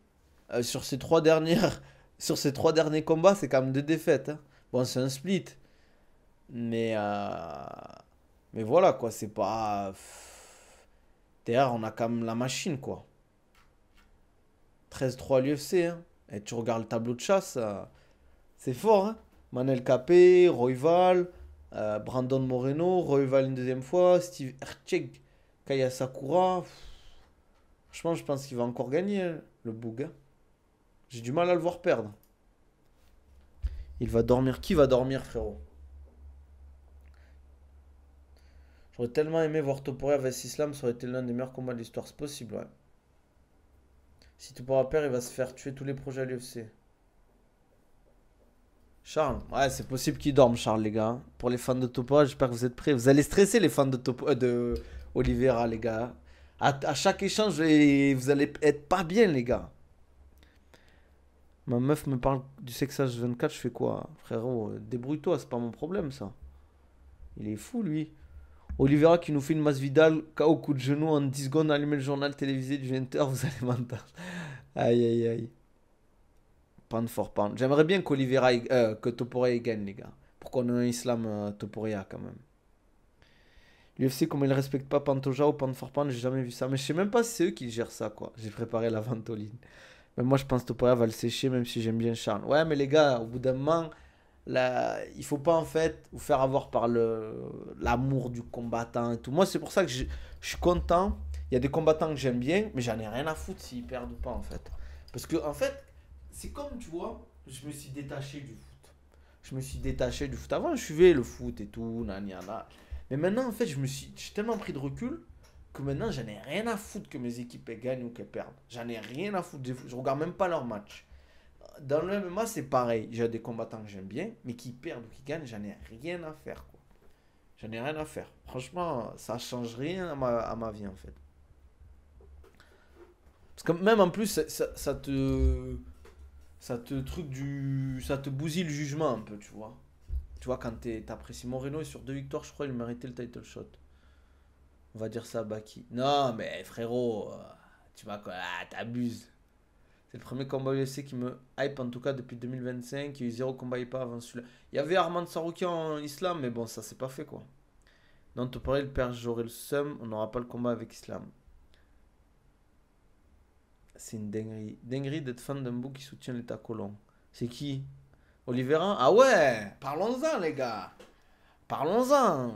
Sur ces trois dernières... Sur ces trois derniers combats, c'est quand même deux défaites, hein. Bon, c'est un split. Mais, mais voilà, quoi. C'est pas... Derrière, on a quand même la machine, quoi. 13-3 à l'UFC, hein. Et tu regardes le tableau de chasse, c'est fort, hein. Manel Capé, Royval, Brandon Moreno, Royval une deuxième fois, Steve Erceg, Kaya Sakura. Franchement, je pense qu'il va encore gagner, hein, le Boug, hein. J'ai du mal à le voir perdre. Il va dormir. Qui va dormir, frérot? J'aurais tellement aimé voir Topuria vs Islam, ça aurait été l'un des meilleurs combats de l'histoire. C'est possible, ouais. Si Topuria perd, il va se faire tuer tous les projets à l'UFC. Charles, ouais, c'est possible qu'il dorme, Charles, les gars. Pour les fans de Topuria, j'espère que vous êtes prêts. Vous allez stresser les fans de Oliveira, les gars. À chaque échange, vous allez être pas bien, les gars. Ma meuf me parle du sexage 24, je fais quoi? Frérot, débrouille-toi, c'est pas mon problème, ça. Il est fou, lui. Olivera qui nous fait une masse Vidal, KO coup de genou en 10 secondes, allumez le journal télévisé du 20h, vous allez m'entendre. Aïe, aïe, aïe. Pound for pound. J'aimerais bien que Topuria gagne, les gars. Pour qu'on ait un islam Topuria, quand même. L'UFC, comme ils respectent pas Pantoja ou Pound for pound, j'ai jamais vu ça. Mais je sais même pas si c'est eux qui gèrent ça, quoi. J'ai préparé la ventoline. Mais moi, je pense que Topuria va le sécher, même si j'aime bien Charles. Ouais, mais les gars, au bout d'un moment, là, il faut pas, en fait, vous faire avoir par l'amour du combattant et tout. Moi, c'est pour ça que je suis content. Il y a des combattants que j'aime bien, mais j'en ai rien à foutre s'ils perdent ou pas, en fait. Parce que, en fait, c'est comme, tu vois, je me suis détaché du foot. Je me suis détaché du foot. Avant, je suivais le foot et tout, naniana. Mais maintenant, en fait, j'ai tellement pris de recul que maintenant, j'en ai rien à foutre que mes équipes elles gagnent ou qu'elles perdent. J'en ai rien à foutre. Je regarde même pas leurs matchs. Dans le MMA, c'est pareil. J'ai des combattants que j'aime bien, mais qui perdent ou qui gagnent, j'en ai rien à faire, quoi. J'en ai rien à faire. Franchement, ça change rien à ma vie, en fait. Parce que même en plus, ça te bousille le jugement un peu, tu vois. Tu vois, quand t'apprécies Moreno et sur 2 victoires, je crois, il méritait le title shot. On va dire ça à Baki. Non, mais frérot, tu vas quoi? Ah, t'abuses. C'est le premier combat UFC qui me hype en tout cas depuis 2025. Il y a eu 0 combat hype avant celui-là. Il y avait Armand Saroukian en islam, mais bon, ça c'est pas fait quoi. Non, te parler, le père, j'aurai le seum, on n'aura pas le combat avec Islam. C'est une dinguerie. Dinguerie d'être fan d'un bouc qui soutient l'État colon. C'est qui? Olivera? Ah ouais, parlons-en les gars. Parlons-en.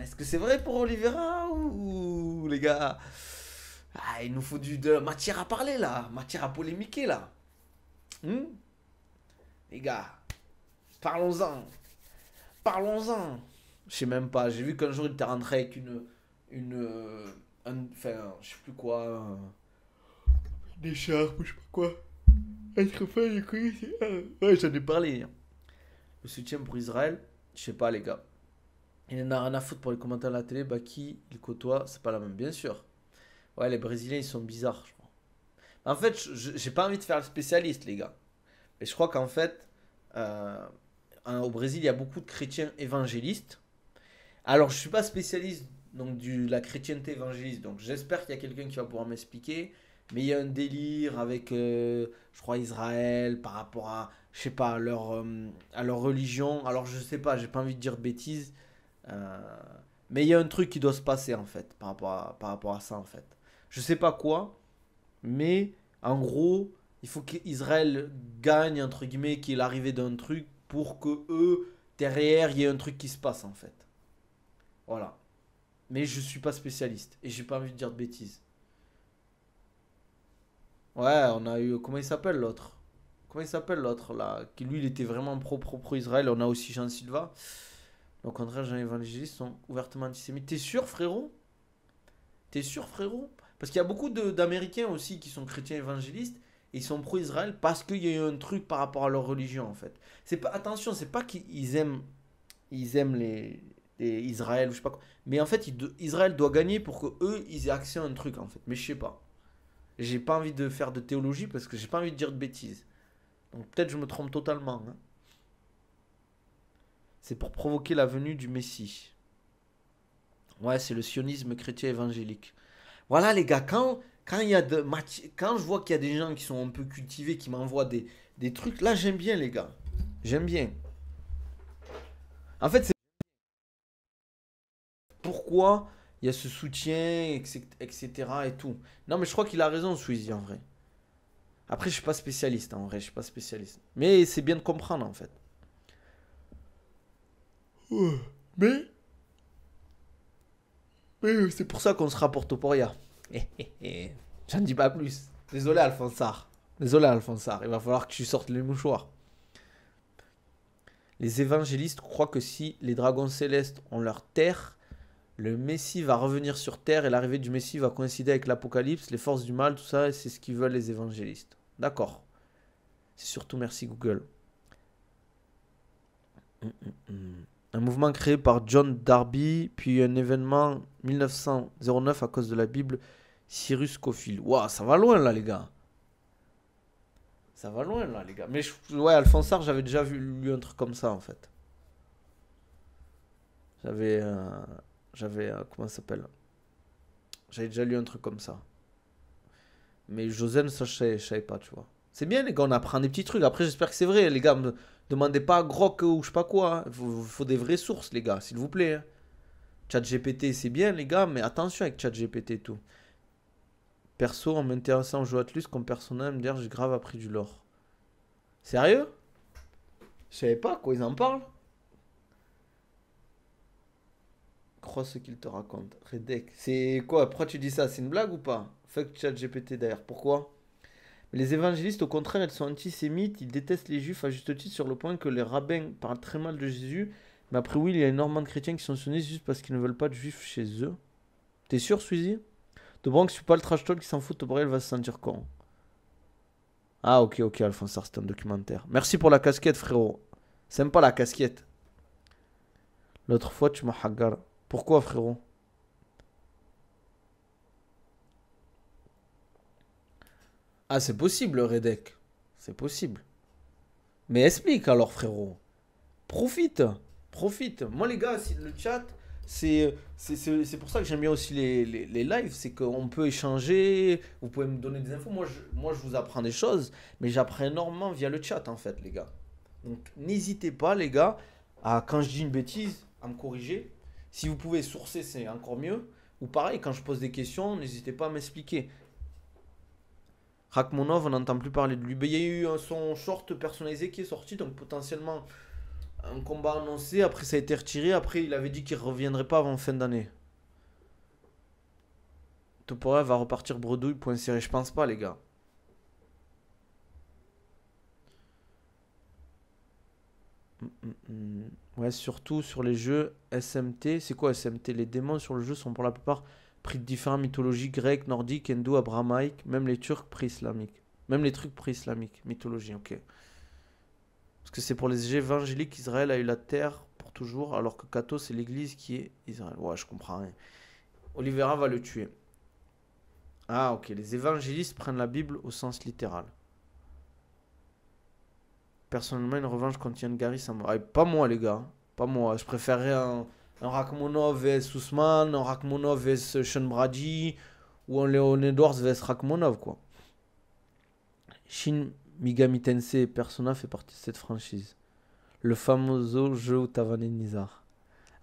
Est-ce que c'est vrai pour Olivera ou les gars? Ah, il nous faut de la matière à parler là, matière à polémiquer là. Hmm, les gars, parlons-en. Parlons-en. Je sais même pas, j'ai vu qu'un jour il était rentré avec enfin, je sais plus quoi, des écharpe ou je sais pas quoi. Être fan de quoi ouais, j'en ai parlé. Le soutien pour Israël, je sais pas les gars. Il en a rien à foutre pour les commentaires à la télé, bah qui il côtoie, c'est pas la même, bien sûr. Ouais, les Brésiliens ils sont bizarres, je crois. En fait, j'ai pas envie de faire le spécialiste, les gars. Et je crois qu'en fait, euh, au Brésil, il y a beaucoup de chrétiens évangélistes. Alors, je suis pas spécialiste donc de la chrétienté évangéliste, donc j'espère qu'il y a quelqu'un qui va pouvoir m'expliquer. Mais il y a un délire avec, je crois, Israël par rapport à, je sais pas, à leur religion. Alors, je sais pas, j'ai pas envie de dire bêtises. Euh, mais il y a un truc qui doit se passer en fait par rapport à ça en fait. Je sais pas quoi, mais en gros, il faut qu'Israël gagne, entre guillemets, qu'il est l'arrivée d'un truc pour que eux, derrière, il y ait un truc qui se passe en fait. Voilà. Mais je suis pas spécialiste et j'ai pas envie de dire de bêtises. Ouais, on a eu. Comment il s'appelle l'autre? Comment il s'appelle l'autre là? Qui lui, il était vraiment pro Israël. On a aussi Jean Silva. Au contraire, Jean Évangéliste sont ouvertement antisémites. T'es sûr, frérot? T'es sûr, frérot? Parce qu'il y a beaucoup d'Américains aussi qui sont chrétiens évangélistes et ils sont pro-Israël parce qu'il y a eu un truc par rapport à leur religion en fait. C'est pas, attention, c'est pas ils aiment Israël ou je sais pas quoi. Mais en fait, Israël doit gagner pour que eux ils aient accès à un truc en fait. Mais je sais pas. J'ai pas envie de faire de théologie parce que j'ai pas envie de dire de bêtises. Donc peut-être je me trompe totalement, hein. C'est pour provoquer la venue du Messie. Ouais, c'est le sionisme chrétien évangélique. Voilà les gars, quand, il y a quand je vois qu'il y a des gens qui sont un peu cultivés, qui m'envoient des trucs, là j'aime bien les gars. J'aime bien. En fait, c'est pourquoi il y a ce soutien, etc. et tout. Non mais je crois qu'il a raison, Sweezie, en vrai. Après, je suis pas spécialiste, hein, en vrai, je suis pas spécialiste. Mais c'est bien de comprendre, en fait. Ouais. Mais, mais c'est pour ça qu'on se rapporte au Poria. J'en dis pas plus. Désolé, Alphonsard. Désolé, Alphonsard. Il va falloir que tu sortes les mouchoirs. Les évangélistes croient que si les dragons célestes ont leur terre, le Messie va revenir sur terre et l'arrivée du Messie va coïncider avec l'Apocalypse, les forces du mal, tout ça, et c'est ce qu'ils veulent les évangélistes. D'accord. C'est surtout merci Google. Un mouvement créé par John Darby, puis un événement 1909 à cause de la Bible Cyrus Scofield. Waouh, ça va loin là, les gars. Ça va loin là, les gars. Mais ouais, Alphonsard, j'avais déjà lu un truc comme ça en fait. J'avais. Comment ça s'appelle? J'avais déjà lu un truc comme ça. Mais Josène, ça, je savais pas, tu vois. C'est bien, les gars, on apprend des petits trucs. Après, j'espère que c'est vrai, les gars. Me demandez pas à Grok ou je sais pas quoi. Il faut des vraies sources, les gars, s'il vous plaît, hein. ChatGPT, c'est bien, les gars, mais attention avec ChatGPT et tout. Perso, en m'intéressant au jeu Atlus comme personnage, me dire, j'ai grave appris du lore. Sérieux? Je savais pas, quoi, ils en parlent. Crois ce qu'ils te racontent. Redek. C'est quoi? Pourquoi tu dis ça? C'est une blague ou pas? Fuck ChatGPT d'ailleurs. Pourquoi? Les évangélistes, au contraire, ils sont antisémites, ils détestent les juifs à juste titre sur le point que les rabbins parlent très mal de Jésus. Mais après, oui, il y a énormément de chrétiens qui sont sionistes juste parce qu'ils ne veulent pas de juifs chez eux. T'es sûr, Suzy? De Bronx, je suis pas le trash talk qui s'en fout, Tobrel va se sentir con. Ah, ok, ok, Alphonse, c'est un documentaire. Merci pour la casquette, frérot. C'est pas la casquette. L'autre fois, tu m'as hagar. Pourquoi, frérot? Ah, c'est possible, Redek. C'est possible. Mais explique alors, frérot. Profite. Profite. Moi, les gars, si le chat, c'est pour ça que j'aime bien aussi les lives. C'est qu'on peut échanger. Vous pouvez me donner des infos. Moi, je vous apprends des choses. Mais j'apprends énormément via le chat, en fait, les gars. Donc, n'hésitez pas, les gars, quand je dis une bêtise, à me corriger. Si vous pouvez sourcer, c'est encore mieux. Ou pareil, quand je pose des questions, n'hésitez pas à m'expliquer. Rachmonov, on n'entend plus parler de lui. Ben, il y a eu son short personnalisé qui est sorti, donc potentiellement un combat annoncé. Après, ça a été retiré. Après, il avait dit qu'il ne reviendrait pas avant fin d'année. Toporel va repartir bredouille, point serré. Je pense pas, les gars. Ouais, surtout sur les jeux SMT. C'est quoi SMT? Les démons sur le jeu sont pour la plupart pris de différentes mythologies grecques, nordiques, hindoues, abrahamiques, même les turcs pré-islamiques. Même les trucs pré-islamiques, mythologie, ok. Parce que c'est pour les évangéliques qu'Israël a eu la terre pour toujours, alors que Cato, c'est l'église qui est Israël. Ouais, je comprends rien. Olivera va le tuer. Ah, ok. Les évangélistes prennent la Bible au sens littéral. Personnellement, une revanche contre Yann Gary, ça me... Ah, pas moi, les gars. Pas moi. Je préférerais un Rachmonov vs Ousmane, un Rachmonov vs Sean Brady, ou un Leon Edwards vs Rachmonov, quoi. Shin Megami Tensei Persona fait partie de cette franchise. Le fameux jeu où t'as vanné Nizar.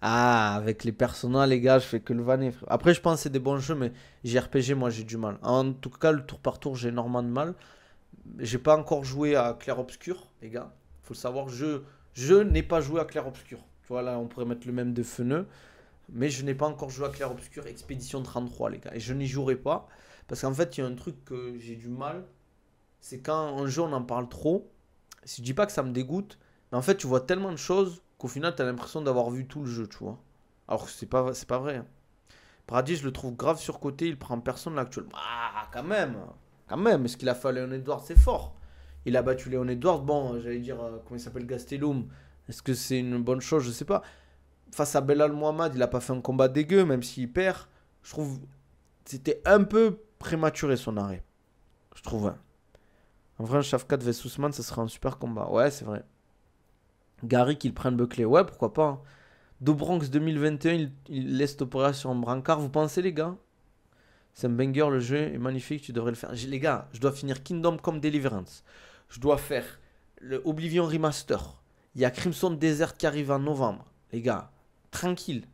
Ah, avec les personnages, les gars, je fais que le vanner. Après, je pense que c'est des bons jeux, mais JRPG, moi, j'ai du mal. En tout cas, le tour par tour, j'ai énormément de mal. J'ai pas encore joué à Clair Obscur, les gars. Faut le savoir, je n'ai pas joué à Clair Obscur. Tu vois, là, on pourrait mettre le même de Feneux. Mais je n'ai pas encore joué à Clair Obscur Expédition 33, les gars. Et je n'y jouerai pas. Parce qu'en fait, il y a un truc que j'ai du mal. C'est quand un jeu, on en parle trop. Je dis pas que ça me dégoûte. Mais en fait, tu vois tellement de choses qu'au final, tu as l'impression d'avoir vu tout le jeu, tu vois. Alors que c'est pas vrai, hein. Brady, je le trouve grave surcoté. Il prend personne là actuellement. Ah, quand même. Quand même. Est-ce qu'il a fait Léon Edwards? C'est fort. Il a battu Léon Edwards. Bon, j'allais dire, comment il s'appelle, Gastelum. Est-ce que c'est une bonne chose? Je sais pas. Face à Belal Mohamed, il a pas fait un combat dégueu, même s'il perd. Je trouve c'était un peu prématuré son arrêt. Je trouve, hein. En vrai, un Shafkat vs Ousmane, ça serait un super combat. Ouais, c'est vrai. Gary qu'il prenne Buckley. Ouais, pourquoi pas, hein. Dobronx 2021, il laisse opération en brancard. Vous pensez, les gars? C'est un banger, le jeu est magnifique, tu devrais le faire. Les gars, je dois finir Kingdom Come Deliverance. Je dois faire le Oblivion Remaster. Il y a Crimson Desert qui arrive en novembre. Les gars, tranquille.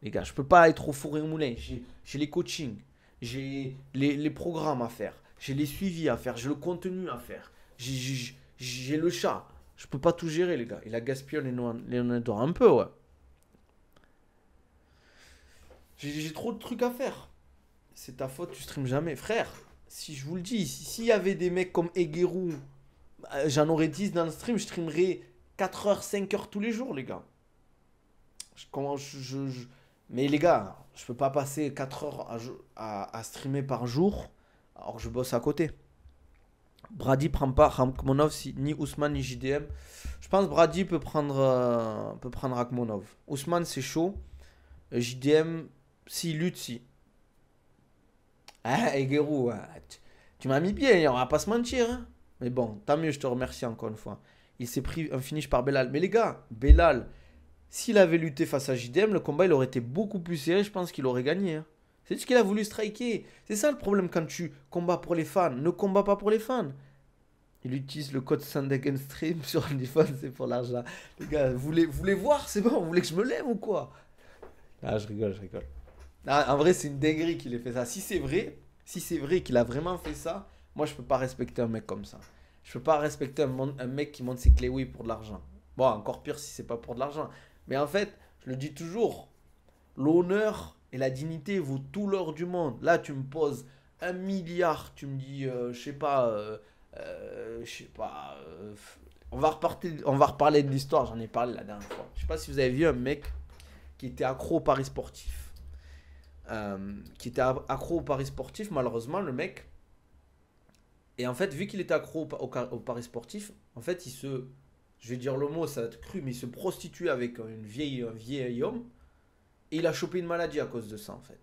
Les gars, je peux pas être au four et au moulin. J'ai les coachings, j'ai les programmes à faire, j'ai les suivis à faire, j'ai le contenu à faire, j'ai le chat. Je peux pas tout gérer, les gars. Il a gaspillé les noix un peu, ouais. J'ai trop de trucs à faire. C'est ta faute, tu streames jamais. Frère, si je vous le dis, s'il y avait des mecs comme Egeru, j'en aurais 10 dans le stream, je streamerais 4 heures, 5 heures tous les jours, les gars. Comment Mais les gars, je peux pas passer 4 heures à streamer par jour alors que je bosse à côté. Brady prend pas Rakhmonov ni Ousmane ni JDM. Je pense que Brady peut prendre Rakhmonov. Ousmane, c'est chaud. JDM, s'il lutte, si. Ah, Eguerou, tu m'as mis bien, on va pas se mentir, hein. Mais bon, tant mieux, je te remercie encore une fois. Il s'est pris un finish par Belal. Mais les gars, Belal, s'il avait lutté face à JDM, le combat il aurait été beaucoup plus serré. Je pense qu'il aurait gagné, hein. C'est juste qu'il a voulu striker. C'est ça le problème quand tu combats pour les fans. Ne combats pas pour les fans. Il utilise le code Sandegen Stream sur OnlyFans, c'est pour l'argent. Les gars, vous voulez voir, c'est bon, vous voulez que je me lève ou quoi? Ah, je rigole, je rigole. Ah, en vrai, c'est une dinguerie qu'il ait fait ça. Si c'est vrai qu'il a vraiment fait ça, moi, je peux pas respecter un mec comme ça. Je peux pas respecter un mec qui monte ses clés oui pour de l'argent. Bon, encore pire si c'est pas pour de l'argent. Mais en fait, je le dis toujours, l'honneur et la dignité vaut tout l'or du monde. Là, tu me poses 1 milliard, tu me dis, je sais pas, on va reparler de l'histoire, j'en ai parlé la dernière fois. Je sais pas si vous avez vu un mec qui était accro au paris sportif. Accro au paris sportif, malheureusement, le mec. Et en fait, vu qu'il était accro au paris sportif, en fait, je vais dire le mot, ça va être cru, mais il se prostituait avec un vieil homme. Et il a chopé une maladie à cause de ça, en fait.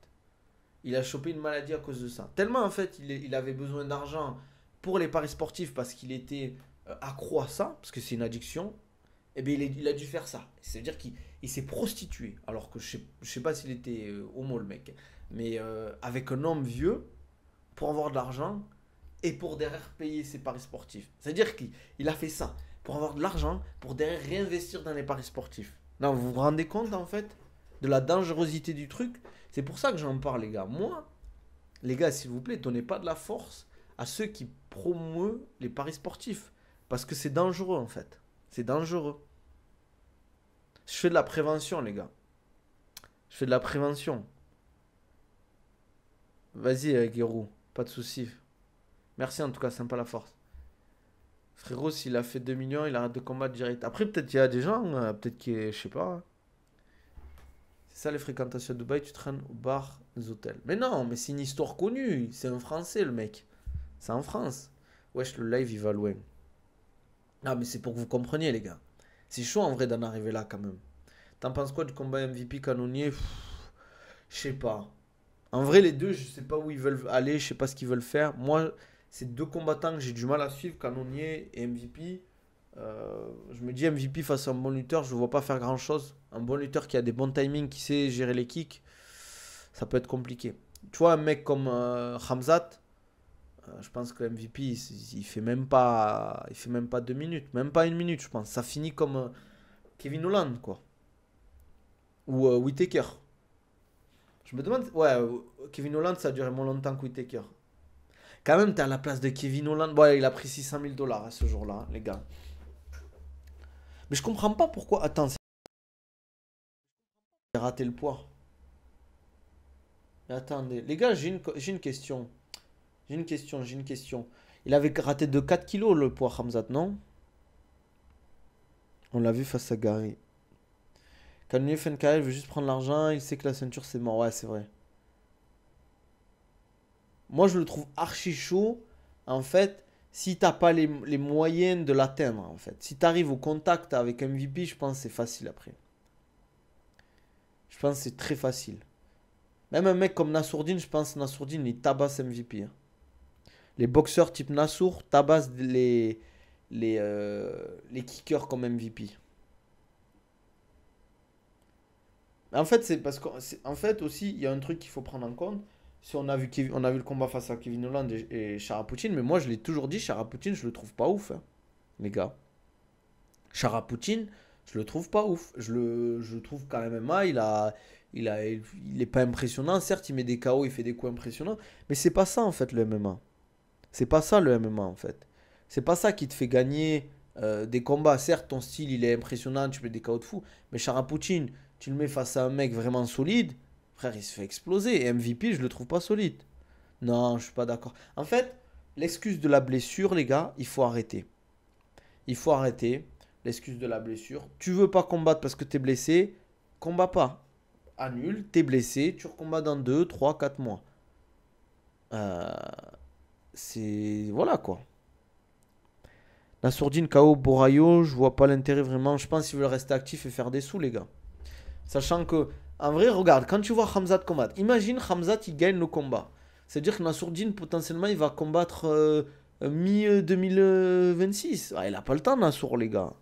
Il a chopé une maladie à cause de ça. Tellement, en fait, il avait besoin d'argent pour les paris sportifs parce qu'il était accro à ça, parce que c'est une addiction. Et bien, il a dû faire ça. C'est-à-dire qu'il s'est prostitué. Alors que je sais pas s'il était homo, le mec. Mais avec un homme vieux, pour avoir de l'argent et pour derrière payer ses paris sportifs. C'est-à-dire qu'il a fait ça pour avoir de l'argent, pour derrière réinvestir dans les paris sportifs. Non, vous vous rendez compte, en fait, de la dangerosité du truc? C'est pour ça que j'en parle, les gars. Moi, les gars, s'il vous plaît, donnez pas de la force à ceux qui promeuvent les paris sportifs. Parce que c'est dangereux, en fait. C'est dangereux. Je fais de la prévention, les gars. Je fais de la prévention. Vas-y, Guérou. Pas de soucis. Merci, en tout cas, sympa la force. Frérot, s'il a fait 2 millions, il arrête de combattre direct. Après, peut-être qu'il y a des gens, peut-être qu'il est, je sais pas, hein. C'est ça les fréquentations à Dubaï, tu traînes au bar, les hôtels. Mais non, mais c'est une histoire connue. C'est un Français, le mec. C'est en France. Wesh, le live, il va loin. Ah, mais c'est pour que vous compreniez, les gars. C'est chaud, en vrai, d'en arriver là, quand même. T'en penses quoi du combat MVP canonnier? Je sais pas. En vrai, les deux, je sais pas où ils veulent aller, je sais pas ce qu'ils veulent faire. Moi, c'est deux combattants que j'ai du mal à suivre, canonnier et MVP. Je me dis MVP face à un bon lutteur, je ne vois pas faire grand chose. Un bon lutteur qui a des bons timings, qui sait gérer les kicks, ça peut être compliqué. Tu vois, un mec comme Khamzat, je pense que MVP, il fait même pas 2 minutes, même pas 1 minute, je pense. Ça finit comme Kevin Holland, quoi. Ou Whittaker. Je me demande, ouais, Kevin Holland, ça a duré moins longtemps que Whittaker. Quand même, t'es à la place de Kevin Holland. Bon, il a pris 600 000 dollars à ce jour-là, hein, les gars. Mais je comprends pas pourquoi. Attends, j'ai raté le poids. Mais attendez, les gars, j'ai une question. J'ai une question. Il avait raté de 4 kilos le poids, Hamzat, non? On l'a vu face à Gary. Quand FNKL veut juste prendre l'argent, il sait que la ceinture c'est mort. Ouais, c'est vrai. Moi, je le trouve archi chaud. En fait, si t'as pas les moyens de l'atteindre, en fait. Si t'arrives au contact avec MVP, je pense que c'est facile après. Je pense que c'est très facile. Même un mec comme Nassourdine, je pense que Nassourdine, il tabasse MVP, hein. Les boxeurs type Nassour tabassent les kickers comme MVP. En fait, c'est parce qu'en fait aussi, il y a un truc qu'il faut prendre en compte. Si on a vu le combat face à Kevin Holland et Charapoutine, mais moi je l'ai toujours dit, Charapoutine, je le trouve pas ouf, hein, les gars. Charapoutine, je le trouve pas ouf. Je trouve qu'en MMA, il est pas impressionnant. Certes, il met des KO, il fait des coups impressionnants, mais c'est pas ça en fait le MMA. C'est pas ça le MMA en fait. C'est pas ça qui te fait gagner des combats. Certes, ton style il est impressionnant, tu mets des KO de fou, mais Charapoutine, tu le mets face à un mec vraiment solide, frère, il se fait exploser. Et MVP, je le trouve pas solide. Non, je suis pas d'accord. En fait, l'excuse de la blessure, les gars, il faut arrêter. Il faut arrêter l'excuse de la blessure. Tu veux pas combattre parce que t'es blessé, combat pas. Annule, t'es blessé, tu recombats dans 2, 3, 4 mois. Euh, c'est... Voilà quoi. Nassourdine, KO, Borayo, je vois pas l'intérêt vraiment. Je pense qu'ils veulent rester actifs et faire des sous, les gars. Sachant que, en vrai, regarde, quand tu vois Khamzat combattre, imagine Khamzat, il gagne le combat. C'est-à-dire que Nassourdine, potentiellement, il va combattre mi-2026. Ah, il a pas le temps, Nassour, les gars.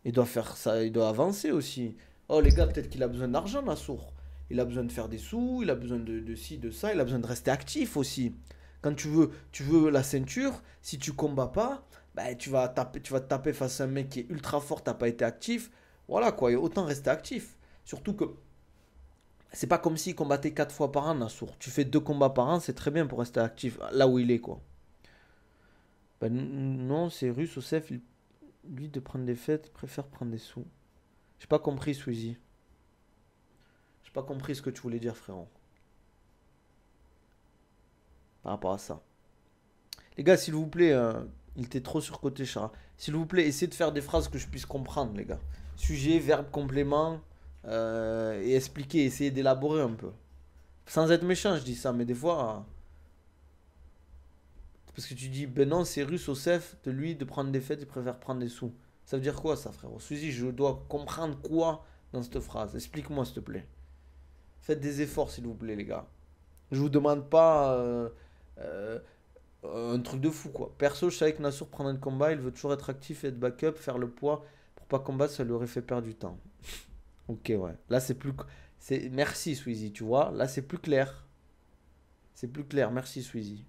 Il doit faire ça, il doit avancer aussi. Oh, les gars, peut-être qu'il a besoin d'argent, Nassour. Il a besoin de faire des sous, il a besoin de ci, de ça, il a besoin de rester actif aussi. Quand tu veux la ceinture, si tu combats pas, bah, tu vas te taper face à un mec qui est ultra fort, t'as pas été actif. Voilà quoi, et autant rester actif. Surtout que c'est pas comme s'il combattait 4 fois par an, Nassour. Tu fais 2 combats par an, c'est très bien pour rester actif, là où il est quoi. Ben, non, c'est russe, Osef, lui de prendre des fêtes, il préfère prendre des sous. J'ai pas compris, Sweezy. J'ai pas compris ce que tu voulais dire, frérot, par rapport à ça. Les gars, s'il vous plaît, il était trop surcoté, Chara. S'il vous plaît, essayez de faire des phrases que je puisse comprendre, les gars. Sujet, verbe, complément, et expliquer, essayez d'élaborer un peu. Sans être méchant, je dis ça, mais des fois, parce que tu dis, ben non, c'est russe, Osef, de lui, de prendre des fêtes, il préfère prendre des sous. Ça veut dire quoi, ça, frérot? Suzy, je dois comprendre quoi dans cette phrase? Explique-moi, s'il te plaît. Faites des efforts, s'il vous plaît, les gars. Je vous demande pas euh, un truc de fou, quoi. Perso, je savais que Nassour prendrait le combat, il veut toujours être actif et être backup, faire le poids. Pour pas combattre, ça lui aurait fait perdre du temps. Ok, ouais. Là, c'est plus. Merci, Sweezy, tu vois. Là, c'est plus clair. C'est plus clair. Merci, Sweezy.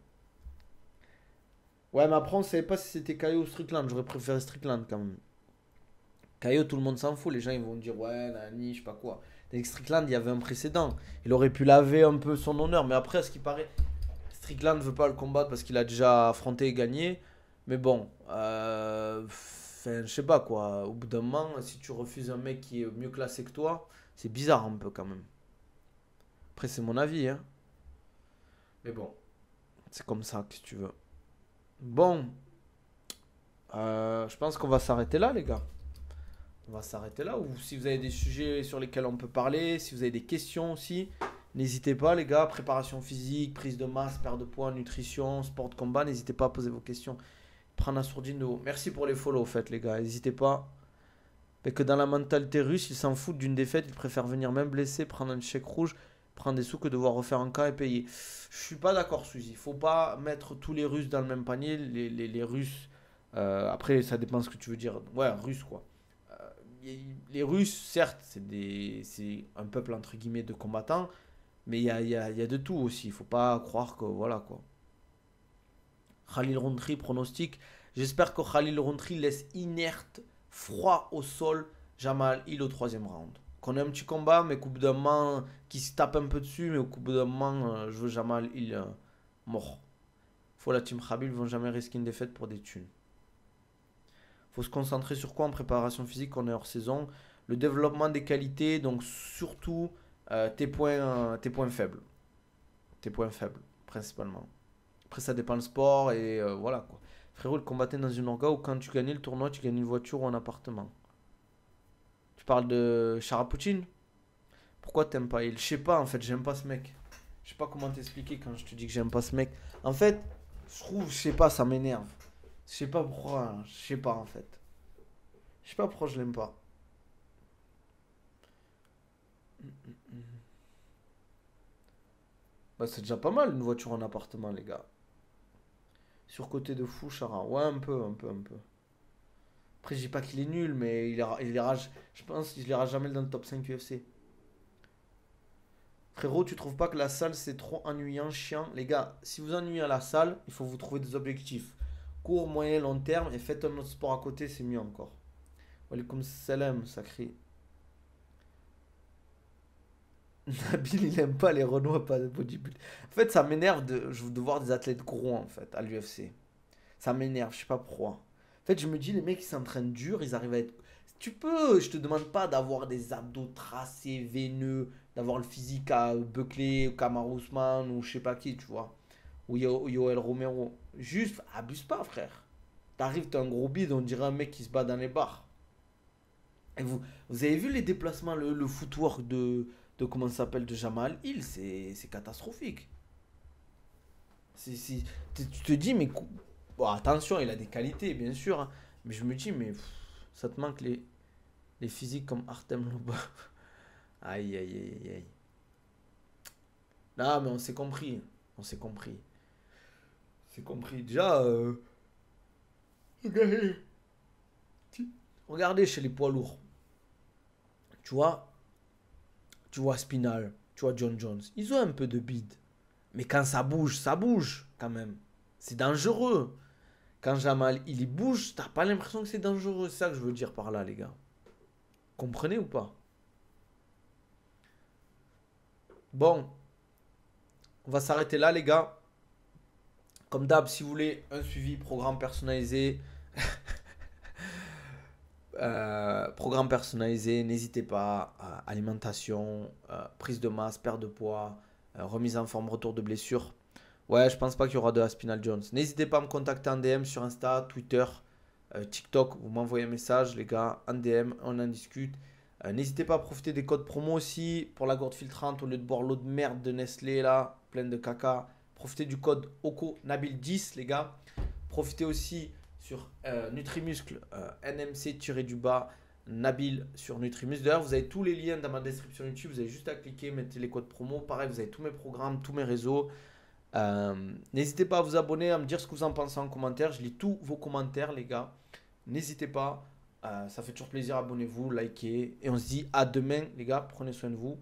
Ouais, mais après, on savait pas si c'était Kaio ou Strickland. J'aurais préféré Strickland quand même. Kaio, tout le monde s'en fout. Les gens, ils vont dire, ouais, nani, je sais pas quoi. Avec Strickland, il y avait un précédent. Il aurait pu laver un peu son honneur. Mais après, à ce qui paraît, Strickland ne veut pas le combattre parce qu'il a déjà affronté et gagné. Mais bon, enfin, je sais pas quoi. Au bout d'un moment, si tu refuses un mec qui est mieux classé que toi, c'est bizarre un peu quand même. Après, c'est mon avis, hein. Mais bon, c'est comme ça, que tu veux. Bon, je pense qu'on va s'arrêter là, les gars. On va s'arrêter là. Ou si vous avez des sujets sur lesquels on peut parler, si vous avez des questions aussi, n'hésitez pas, les gars. Préparation physique, prise de masse, perte de poids, nutrition, sport de combat, n'hésitez pas à poser vos questions. Prendre un sourdine de haut. Merci pour les follow, au fait, les gars. N'hésitez pas. Mais que dans la mentalité russe, ils s'en foutent d'une défaite. Ils préfèrent venir même blessé, prendre un chèque rouge, prendre des sous que devoir refaire un cas et payer. Je suis pas d'accord, Suzy. Faut pas mettre tous les Russes dans le même panier. Les Russes. Après, ça dépend ce que tu veux dire. Ouais, Russes, quoi. Les Russes, certes, c'est un peuple entre guillemets de combattants, mais il y a de tout aussi. Il faut pas croire que voilà quoi. Khalil Rountree pronostic. J'espère que Khalil Rountree laisse inerte, froid au sol Jamal Hill au troisième round. Qu'on ait un petit combat, mais qu'au bout d'un moment, qui se tape un peu dessus, mais au bout d'un moment, je veux Jamal Hill mort. Faut la team Khabib, ils vont jamais risquer une défaite pour des thunes. Faut se concentrer sur quoi en préparation physique quand on est hors saison? Le développement des qualités, donc surtout tes points faibles. Tes points faibles, principalement. Après, ça dépend le sport et voilà quoi. Frérot, le combattait dans une orga où quand tu gagnais le tournoi, tu gagnais une voiture ou un appartement. Tu parles de Charapoutine? Pourquoi t'aimes pas il? Je sais pas en fait, j'aime pas ce mec. Je sais pas comment t'expliquer quand je te dis que j'aime pas ce mec. En fait, je trouve, je sais pas, ça m'énerve. Je sais pas pourquoi, hein, je sais pas en fait. Je sais pas pourquoi je l'aime pas. Bah, c'est déjà pas mal une voiture en appartement, les gars. Surcoté de fou, Chara. Ouais, un peu, un peu, un peu. Après, je dis pas qu'il est nul, mais je pense qu'il ira jamais dans le top 5 UFC. Frérot, tu trouves pas que la salle c'est trop ennuyant, chiant? Les gars, si vous ennuyez à la salle, il faut vous trouver des objectifs. Court, moyen, long terme, et faites un autre sport à côté, c'est mieux encore. Walaikum salam, sacré. Nabil, il aime pas les Renois, pas de bodybuilding. En fait, ça m'énerve de voir des athlètes gros, en fait, à l'UFC. Ça m'énerve, je sais pas pourquoi. En fait, je me dis, les mecs, ils s'entraînent dur, ils arrivent à être. Tu peux, je te demande pas d'avoir des abdos tracés, veineux, d'avoir le physique à Buckley, Kamaru Usman ou je sais pas qui, tu vois. Ou Yoel Romero. Juste, abuse pas, frère. T'arrives, t'as un gros bide, on dirait un mec qui se bat dans les bars. Et vous avez vu les déplacements, le footwork de comment ça s'appelle, de Jamal Hill, c'est catastrophique. Tu te dis, mais Bon, attention, il a des qualités, bien sûr, hein. Mais je me dis, mais ça te manque les physiques comme Artem Lobov. Aïe, aïe, aïe, aïe. Non, mais on s'est compris. On s'est compris. C'est compris. Déjà, regardez. Regardez chez les poids lourds. Tu vois, tu vois Spinal, tu vois John Jones. Ils ont un peu de bide. Mais quand ça bouge quand même. C'est dangereux. Quand Jamal, il y bouge, t'as pas l'impression que c'est dangereux. C'est ça que je veux dire par là, les gars. Comprenez ou pas? Bon, on va s'arrêter là, les gars. Comme d'hab, si vous voulez un suivi, programme personnalisé, n'hésitez pas. Alimentation, prise de masse, perte de poids, remise en forme, retour de blessure. Ouais, je pense pas qu'il y aura de Aspinal Jones. N'hésitez pas à me contacter en DM sur Insta, Twitter, TikTok. Vous m'envoyez un message, les gars, en DM, on en discute. N'hésitez pas à profiter des codes promo aussi pour la gourde filtrante. Au lieu de boire l'eau de merde de Nestlé, là, pleine de caca, profitez du code OCO Nabil 10, les gars. Profitez aussi sur Nutrimuscle, NMC-du-bas, Nabil sur Nutrimuscle. D'ailleurs, vous avez tous les liens dans ma description YouTube. Vous avez juste à cliquer, mettez les codes promo. Pareil, vous avez tous mes programmes, tous mes réseaux. N'hésitez pas à vous abonner, à me dire ce que vous en pensez en commentaire. Je lis tous vos commentaires, les gars. N'hésitez pas. Ça fait toujours plaisir. Abonnez-vous, likez. Et on se dit à demain, les gars. Prenez soin de vous.